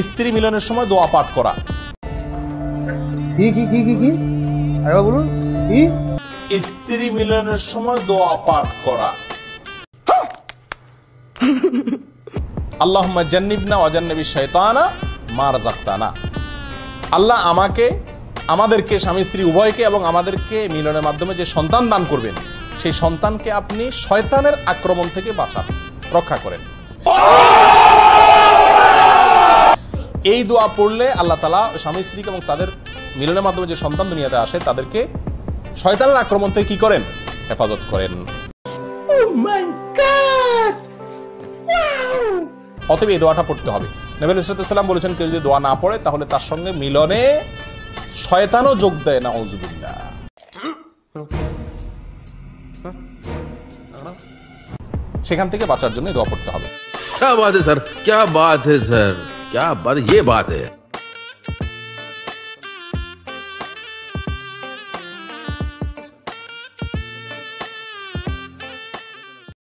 স্ত্রী মিলনের সময় দোয়া পাঠ করা। কি কি কি কি কি আরে বলুন কি? স্ত্রী মিলনের সময় দোয়া পাঠ করা। আল্লাহুম্মা জান্নিবনা ওয়া জান্নিবিশ শাইতানা মা রাযাকতানা। আল্লাহ আমাদেরকে স্বামী স্ত্রী উভয়কে এবং আমাদেরকে মিলনের মাধ্যমে যে সন্তান দান করবেন সেই সন্তানকে আপনি শয়তানের আক্রমণ থেকে বাঁচান, রক্ষা করেন। এই দোয়া পড়লে আল্লাহ তাআলা স্বামী স্ত্রীকে এবং তাদের মিলনের মাধ্যমে যে সন্তান দুনিয়াতে আসে তাদেরকে শয়তানের আক্রমণ থেকে কি করেন? হেফাজত করেন। অতএব এই দোয়াটা পড়তে হবে। নবী সাল্লাল্লাহু আলাইহি ওয়াসাল্লাম বলেছেন কেউ যদি দোয়া না পড়ে তাহলে তার সঙ্গে মিলনে শয়তানও যোগ দেয়, নাউযুবিল্লাহ। সেখান থেকে বাঁচার জন্য দোয়া পড়তে হবে। क्या बात है सर, क्या बात है सर, क्या बात, ये बात है।